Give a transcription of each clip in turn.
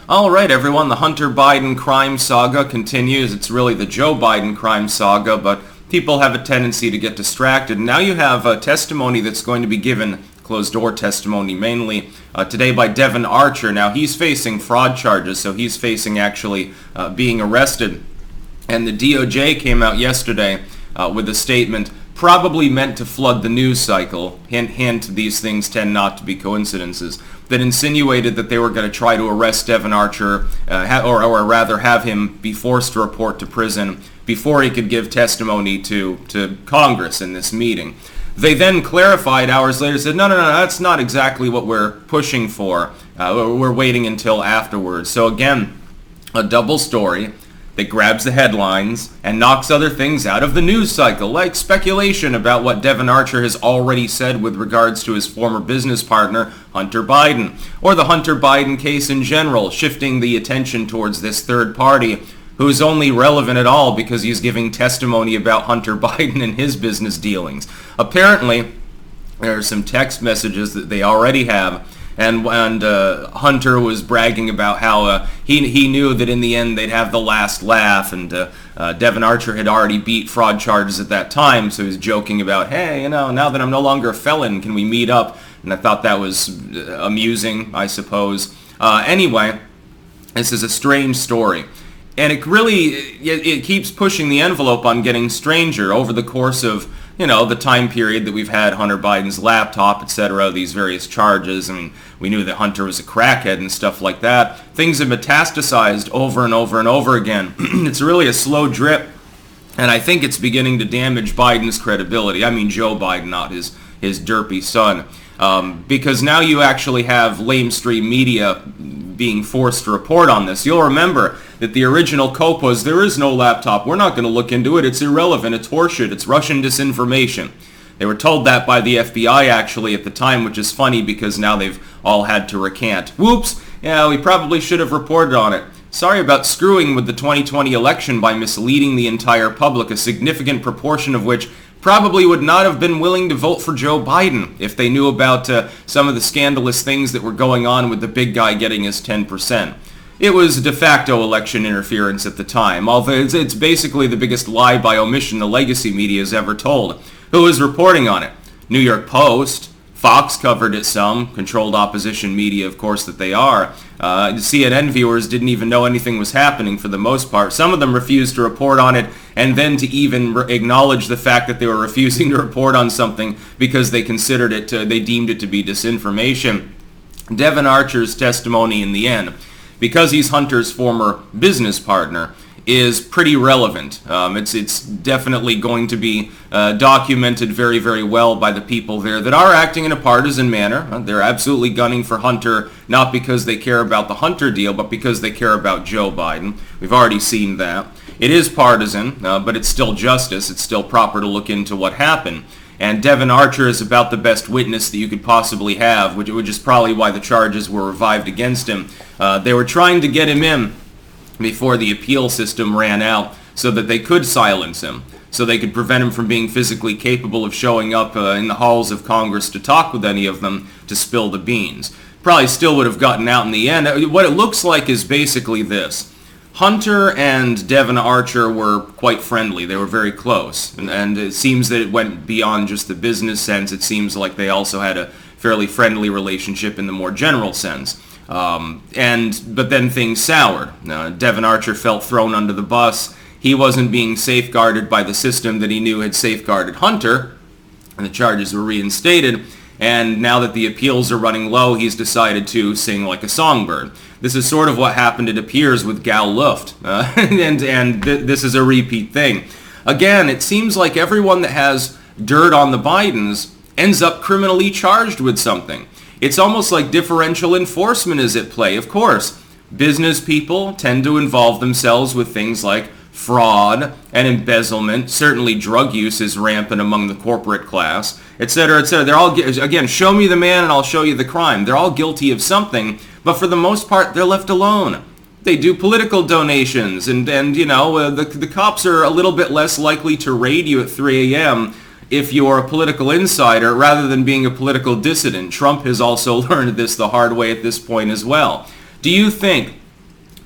All right, everyone, the Hunter Biden crime saga continues. It's really the Joe Biden crime saga, but people have a tendency to get distracted. Now you have a testimony that's going to be given, closed-door testimony mainly, today by Devon Archer. Now, he's facing fraud charges, so he's facing actually being arrested. And the DOJ came out yesterday with a statement probably meant to flood the news cycle. Hint, hint, these things tend not to be coincidences. That insinuated that they were going to try to arrest Devon Archer, or rather have him be forced to report to prison before he could give testimony to Congress in this meeting. They then clarified hours later, said, no, that's not exactly what we're pushing for. We're waiting until afterwards. So again, a double story that grabs the headlines and knocks other things out of the news cycle, like speculation about what Devon Archer has already said with regards to his former business partner, Hunter Biden, or the Hunter Biden case in general, shifting the attention towards this third party who's only relevant at all because he's giving testimony about Hunter Biden and his business dealings. Apparently, there are some text messages that they already have, and Hunter was bragging about how he knew that in the end they'd have the last laugh, and Devon Archer had already beat fraud charges at that time, so he was joking about, hey, now that I'm no longer a felon, can we meet up? And I thought that was amusing, I suppose. Anyway, this is a strange story. And it keeps pushing the envelope on getting stranger over the course of, the time period that we've had Hunter Biden's laptop, etc., these various charges. I mean, we knew that Hunter was a crackhead and stuff like that. Things have metastasized over and over and over again. It's really a slow drip, and I think it's beginning to damage Biden's credibility. I mean Joe Biden, not his derpy son. Because now you actually have lamestream media being forced to report on this. You'll remember that the original cope was, there is no laptop. We're not going to look into it. It's irrelevant. It's horseshit. It's Russian disinformation. They were told that by the FBI actually at the time, which is funny because now they've all had to recant. Whoops. Yeah, we probably should have reported on it. Sorry about screwing with the 2020 election by misleading the entire public, a significant proportion of which probably would not have been willing to vote for Joe Biden if they knew about some of the scandalous things that were going on with the big guy getting his 10%. It was de facto election interference at the time, although it's basically the biggest lie by omission the legacy media has ever told. Who was reporting on it? New York Post. Fox covered it some, controlled opposition media, of course, that they are. CNN viewers didn't even know anything was happening for the most part. Some of them refused to report on it, and then to even acknowledge the fact that they were refusing to report on something because they considered it, they deemed it to be disinformation. Devon Archer's testimony in the end, because he's Hunter's former business partner, is pretty relevant. It's definitely going to be documented very, very well by the people there that are acting in a partisan manner. They're absolutely gunning for Hunter, not because they care about the Hunter deal, but because they care about Joe Biden. We've already seen that. It is partisan, but it's still justice. It's still proper to look into what happened. And Devon Archer is about the best witness that you could possibly have, which is probably why the charges were revived against him. They were trying to get him in before the appeal system ran out so that they could silence him, so they could prevent him from being physically capable of showing up in the halls of Congress to talk with any of them to spill the beans. Probably still would have gotten out in the end. What it looks like is basically this. Hunter and Devon Archer were quite friendly. They were very close. And it seems that it went beyond just the business sense. It seems like they also had a fairly friendly relationship in the more general sense. But then things soured. Devon Archer felt thrown under the bus. He wasn't being safeguarded by the system that he knew had safeguarded Hunter, and the charges were reinstated. And now that the appeals are running low, he's decided to sing like a songbird. This is sort of what happened, it appears, with Gal Luft, this is a repeat thing. Again, it seems like everyone that has dirt on the Bidens ends up criminally charged with something. It's almost like differential enforcement is at play. Of course, business people tend to involve themselves with things like fraud and embezzlement. Certainly drug use is rampant among the corporate class, etc., etc. They're all, again, show me the man and I'll show you the crime. They're all guilty of something, but for the most part, they're left alone. They do political donations, and the cops are a little bit less likely to raid you at 3 a.m., if you're a political insider rather than being a political dissident. Trump has also learned this the hard way at this point as well. Do you think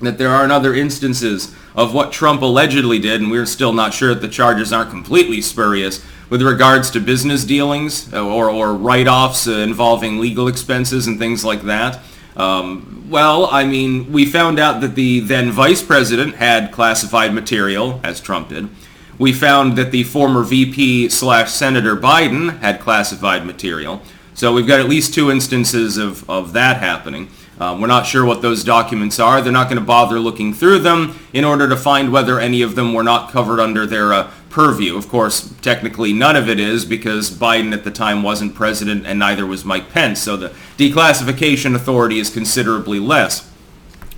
that there aren't other instances of what Trump allegedly did, and we're still not sure that the charges aren't completely spurious, with regards to business dealings or write-offs involving legal expenses and things like that. Well, I mean, we found out that the then vice president had classified material, as Trump did. We found that the former VP/Senator Biden had classified material. So we've got at least 2 instances of that happening. We're not sure what those documents are. They're not going to bother looking through them in order to find whether any of them were not covered under their purview. Of course, technically none of it is, because Biden at the time wasn't president and neither was Mike Pence, so the declassification authority is considerably less.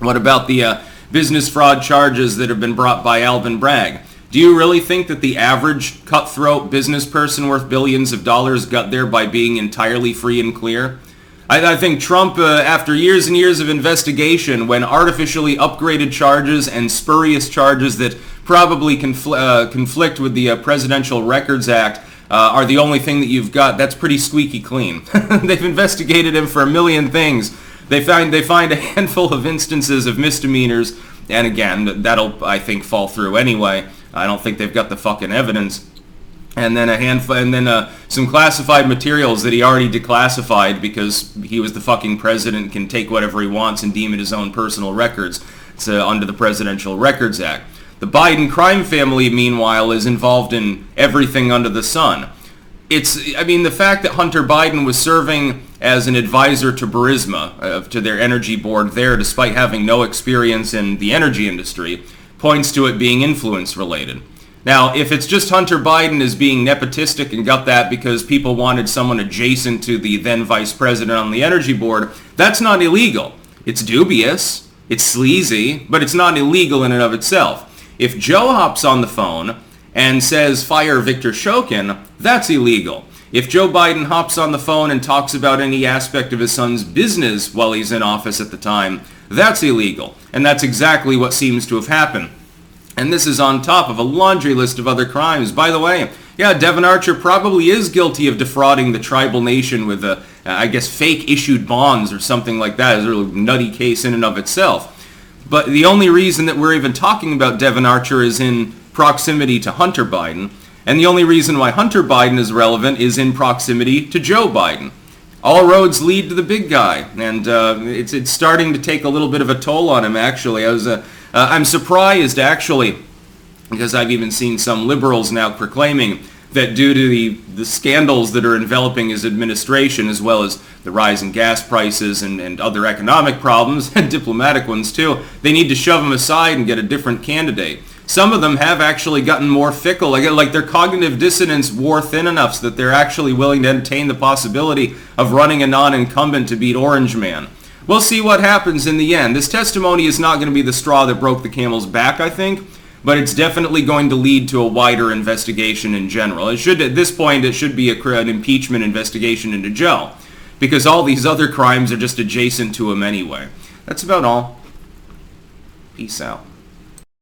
What about the business fraud charges that have been brought by Alvin Bragg? Do you really think that the average cutthroat business person worth billions of dollars got there by being entirely free and clear? I think Trump, after years and years of investigation, when artificially upgraded charges and spurious charges that probably conflict with the Presidential Records Act are the only thing that you've got, that's pretty squeaky clean. They've investigated him for a million things. They find a handful of instances of misdemeanors, and again, that'll, I think, fall through anyway. I don't think they've got the fucking evidence. And then some classified materials that he already declassified because he was the fucking president and can take whatever he wants and deem it his own personal records. It's under the Presidential Records Act. The Biden crime family, meanwhile, is involved in everything under the sun. The fact that Hunter Biden was serving as an advisor to Burisma, to their energy board there, despite having no experience in the energy industry, points to it being influence related. Now, if it's just Hunter Biden as being nepotistic and got that because people wanted someone adjacent to the then vice president on the energy board, that's not illegal. It's dubious, it's sleazy, but it's not illegal in and of itself. If Joe hops on the phone and says, fire Victor Shokin, that's illegal. If Joe Biden hops on the phone and talks about any aspect of his son's business while he's in office at the time, that's illegal. And that's exactly what seems to have happened. And this is on top of a laundry list of other crimes. By the way, Devon Archer probably is guilty of defrauding the tribal nation with, fake issued bonds or something like that. It's a really nutty case in and of itself. But the only reason that we're even talking about Devon Archer is in proximity to Hunter Biden. And the only reason why Hunter Biden is relevant is in proximity to Joe Biden. All roads lead to the big guy. And it's starting to take a little bit of a toll on him, actually. I'm surprised, actually, because I've even seen some liberals now proclaiming that due to the scandals that are enveloping his administration, as well as the rise in gas prices and other economic problems, and diplomatic ones too, they need to shove him aside and get a different candidate. Some of them have actually gotten more fickle, like their cognitive dissonance wore thin enough so that they're actually willing to entertain the possibility of running a non-incumbent to beat Orange Man. We'll see what happens in the end. This testimony is not going to be the straw that broke the camel's back, I think, but it's definitely going to lead to a wider investigation in general. At this point, it should be an impeachment investigation into Joe, because all these other crimes are just adjacent to him anyway. That's about all. Peace out.